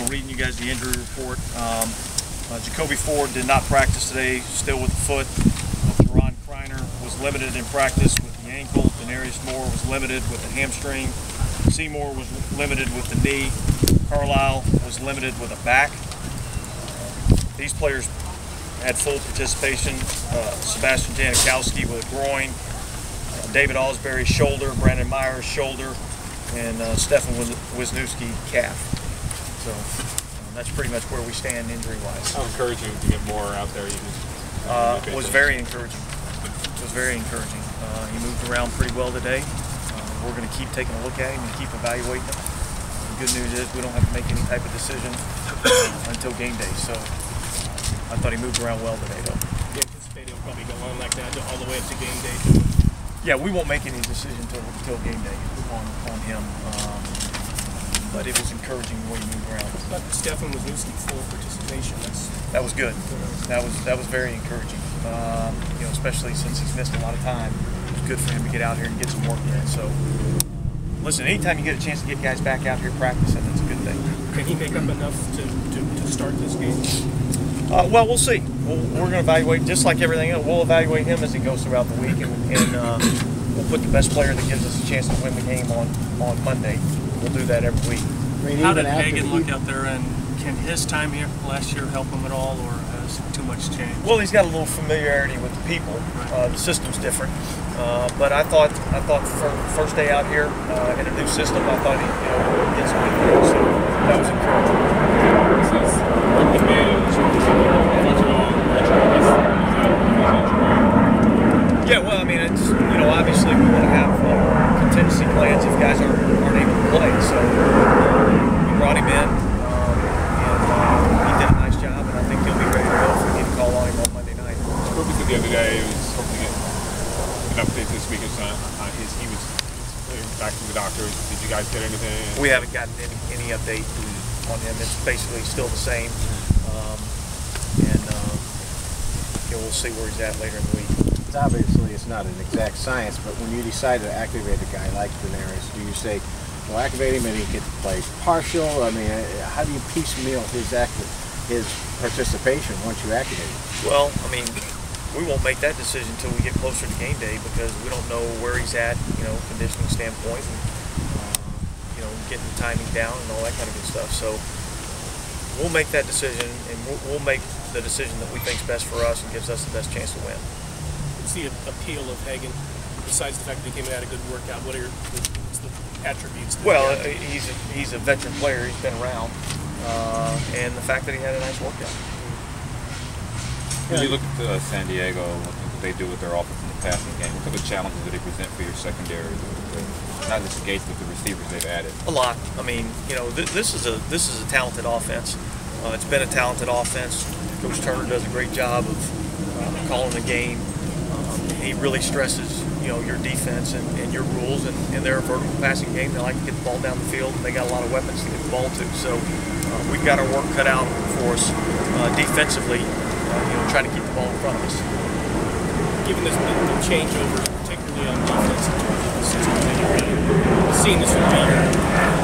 reading you guys the injury report. Jacoby Ford did not practice today, still with the foot. Teron Kreiner was limited in practice with the ankle. Denarius Moore was limited with the hamstring. Seymour was limited with the knee. Carlisle was limited with a back. These players had full participation. Sebastian Janikowski with a groin. David Osbury shoulder. Brandon Myers shoulder. And Stefan Wisniewski calf. So that's pretty much where we stand injury-wise. How encouraging to get more out there? Was very encouraging. Was very encouraging. He moved around pretty well today. We're going to keep taking a look at him and keep evaluating him. The good news is we don't have to make any type of decision until game day. So I thought he moved around well today, though. You anticipate he'll probably go on like that all the way up to game day? Yeah, we won't make any decision until game day on him. But it was encouraging the way he moved around. But Stefan Wisniewski full participation. That was good. That was very encouraging. Especially since he's missed a lot of time. It was good for him to get out here and get some work in. So, listen, anytime you get a chance to get guys back out here practicing, that's a good thing. Can he make up enough to start this game? Well, we'll see. We're going to evaluate, just like everything else. We'll evaluate him as he goes throughout the week, and we'll put the best player that gives us a chance to win the game on Monday. We'll do that every week. How did Hagan look out there, and can his time here last year help him at all, or has too much changed? Well, he's got a little familiarity with the people. Right. The system's different, but I thought for first day out here in a new system, I thought he would get some good things. So that was encouraging. Yeah, well, I mean, it's obviously we want to have contingency plans if guys aren't able to play. So we brought him in, and he did a nice job, and I think he'll be ready to go if we need to call on him on Monday night. Spoke to the other day. He was hoping to get an update this week. He was back to the doctors. Did you guys get anything? We haven't gotten any update on him. It's basically still the same, and we'll see where he's at later in the week. Obviously, it's not an exact science, but when you decide to activate a guy like Denarius, do you say, well, activate him and he gets to play partial? I mean, how do you piecemeal his participation once you activate him? Well, I mean, we won't make that decision until we get closer to game day because we don't know where he's at, conditioning standpoint, and getting the timing down and all that kind of good stuff. So we'll make that decision, and we'll make the decision that we think is best for us and gives us the best chance to win. What's the appeal of Hagan, besides the fact that he came and had a good workout? What are what's the attributes? Well, he's a veteran player. He's been around, and the fact that he had a nice workout. When you look at San Diego, what they do with their offense in the passing game, what type of challenges do they present for your secondary? Not just engaged with the receivers they've added. A lot. I mean, this is a talented offense. It's been a talented offense. Coach Turner does a great job of calling the game. He really stresses, your defense and your rules, and they're a vertical passing game. They like to get the ball down the field, and they got a lot of weapons to get the ball to. So we've got our work cut out for us defensively, trying to keep the ball in front of us. Given the changeovers, particularly on defense in terms of the system that you're in, seeing this would be your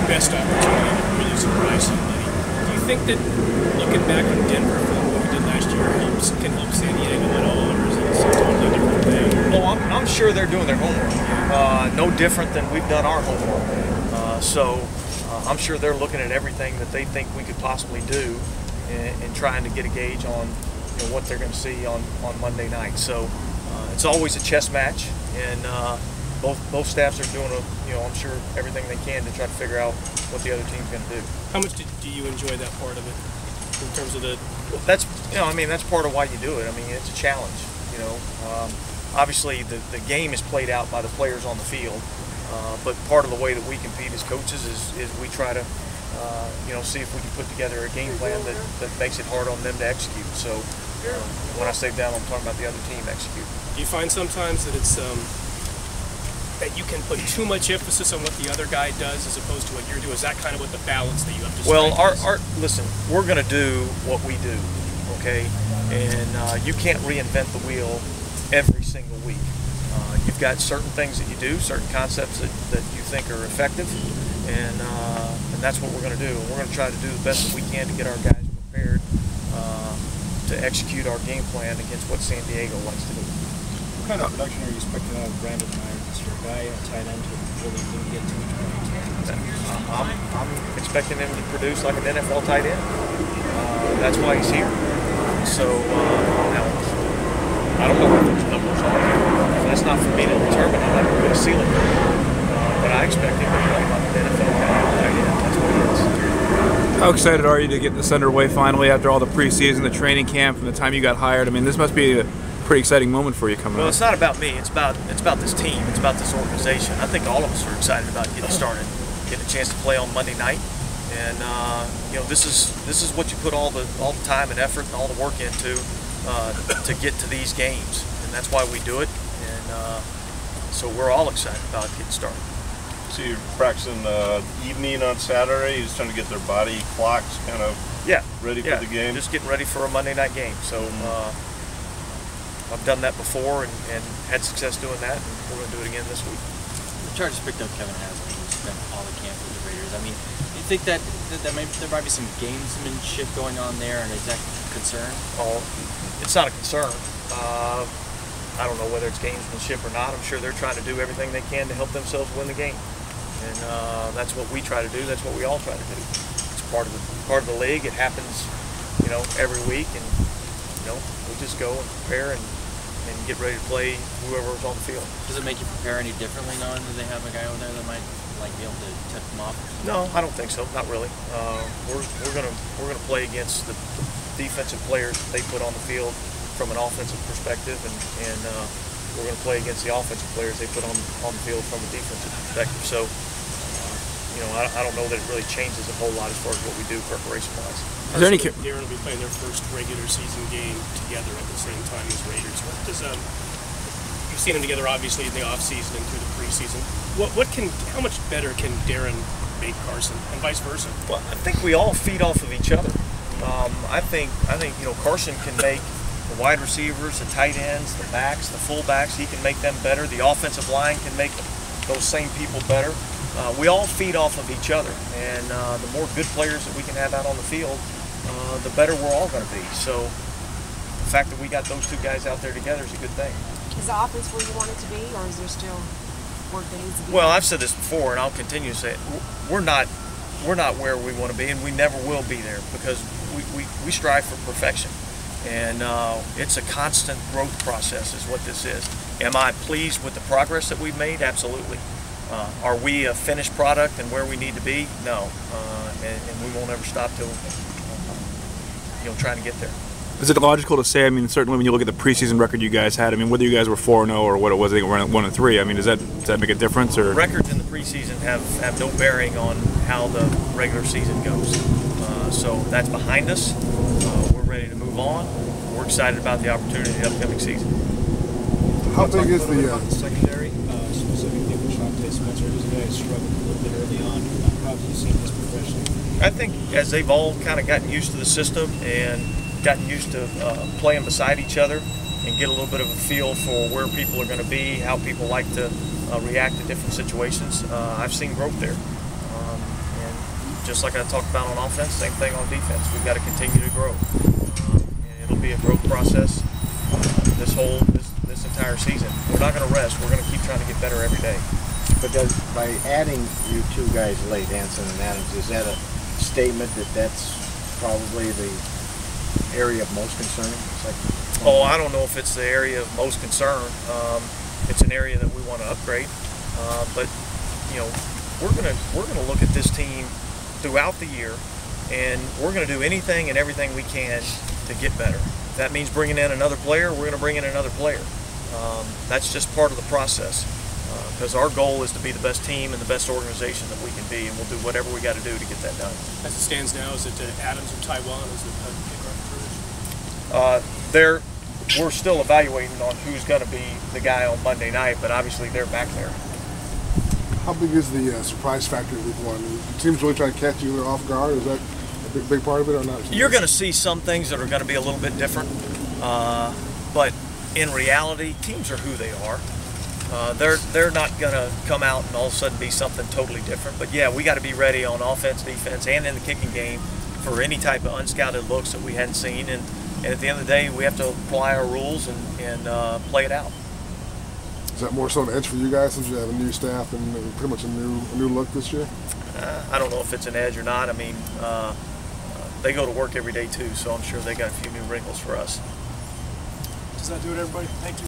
best opportunity to really surprise somebody. Do you think that looking back on Denver from what we did last year can help San Diego at all, or is it a totally different thing? Oh, I'm sure they're doing their homework. No different than we've done our homework. So I'm sure they're looking at everything that they think we could possibly do and trying to get a gauge on what they're going to see on Monday night. So it's always a chess match, and both staffs are doing I'm sure everything they can to try to figure out what the other team's going to do. How much do you enjoy that part of it in terms of the? That's that's part of why you do it. I mean, it's a challenge. Obviously the game is played out by the players on the field, but part of the way that we compete as coaches is we try to see if we can put together a game plan that makes it hard on them to execute. So when I say them, I'm talking about the other team execute. Do you find sometimes that it's that you can put too much emphasis on what the other guy does as opposed to what you're doing? Is that kind of what the balance that you have to strike? Well, listen, we're going to do what we do, okay? And you can't reinvent the wheel every single week. You've got certain things that you do, certain concepts that you think are effective, and that's what we're going to do. We're going to try to do the best that we can to get our guys prepared to execute our game plan against what San Diego likes to do. What kind of production are you expecting out of Brandon Myers, your guy at tight end, to really get to each point? I'm expecting him to produce like an NFL tight end. That's why he's here. So now, I don't know what those numbers are. That's not for me to determine. I'm not going to seal it. But I expect him to play like an NFL tight end. That's what he is. How excited are you to get this underway finally after all the preseason, the training camp, and the time you got hired? I mean, this must be a pretty exciting moment for you coming up. Well, it's not about me. It's about this team. It's about this organization. I think all of us are excited about getting started, getting a chance to play on Monday night, and you know, this is what you put all the time and effort and all the work into to get to these games, and that's why we do it. And so we're all excited about getting started. So you're practicing evening on Saturday. You're just trying to get their body clocks kind of ready for the game. Just getting ready for a Monday night game. So I've done that before and had success doing that. And we're going to do it again this week. The Chargers picked up Kevin Haslem, who spent all the camp with the Raiders. I mean, do you think that there might be some gamesmanship going on there, and is that a concern? Oh, it's not a concern. I don't know whether it's gamesmanship or not. I'm sure they're trying to do everything they can to help themselves win the game. And that's what we try to do. That's what we all try to do. It's part of the league. It happens, you know, every week, and you know, we just go and prepare and get ready to play whoever's on the field. Does it make you prepare any differently knowing that they have a guy over there that might be able to tip them off? No, I don't think so. Not really. We're gonna play against the defensive players that they put on the field from an offensive perspective, and we're going to play against the offensive players they put on the field from a defensive perspective. So, you know, I don't know that it really changes a whole lot as far as what we do preparation-wise. Is there any? Darren will be playing their first regular season game together at the same time as Raiders. What does you've seen them together obviously in the off season and through the preseason. How much better can Darren make Carson and vice versa? Well, I think we all feed off of each other. I think you know, Carson can make the wide receivers, the tight ends, the backs, the fullbacks, he can make them better. The offensive line can make those same people better. We all feed off of each other, and the more good players that we can have out on the field, the better we're all going to be. So the fact that we got those two guys out there together is a good thing. Is the offense where you want it to be, or is there still work that needs to be done? Well, I've said this before, and I'll continue to say it. We're not where we want to be, and we never will be there, because we strive for perfection. And it's a constant growth process is what this is. Am I pleased with the progress that we've made? Absolutely. Are we a finished product and where we need to be? No. And we won't ever stop till trying to get there. Is it logical to say, I mean, certainly when you look at the preseason record you guys had, I mean, whether you guys were 4-0 or what it was, I think we're 1-3. I mean, does that make a difference? Or records in the preseason have no bearing on how the regular season goes. So that's behind us. We're ready to move on. We're excited about the opportunity of the upcoming season. How big is the secondary, specifically for Shante Spencer? Those guys struggled a little bit early on. How have you seen his progression? I think as they've all kind of gotten used to the system and gotten used to playing beside each other and get a little bit of a feel for where people are going to be, how people like to react to different situations, I've seen growth there. And just like I talked about on offense, same thing on defense. We've got to continue to grow. And it'll be a growth process this entire season. We're not going to rest. We're going to keep trying to get better every day. But by adding you two guys late, Anson and Adams, is that a statement that that's probably the area of most concern? Oh, I don't know if it's the area of most concern. It's an area that we want to upgrade. But you know, we're gonna look at this team throughout the year, and we're gonna do anything and everything we can to get better. If that means bringing in another player, we're gonna bring in another player. That's just part of the process. Because our goal is to be the best team and the best organization that we can be, and we'll do whatever we got to do to get that done. As it stands now, is it Adams or Taiwan as the kickoff coach? We're still evaluating on who's going to be the guy on Monday night, but obviously they're back there. How big is the surprise factor in week one? I mean, the team's really trying to catch you off guard. Is that a big part of it or not? You're going to see some things that are going to be a little bit different, but in reality, teams are who they are. They're not going to come out and all of a sudden be something totally different. But yeah, we got to be ready on offense, defense, and in the kicking game for any type of unscouted looks that we hadn't seen. And at the end of the day, we have to apply our rules and play it out. Is that more so an edge for you guys since you have a new staff and pretty much a new look this year? I don't know if it's an edge or not. I mean, they go to work every day too, so I'm sure they got a few new wrinkles for us. Does that do it, everybody? Thank you.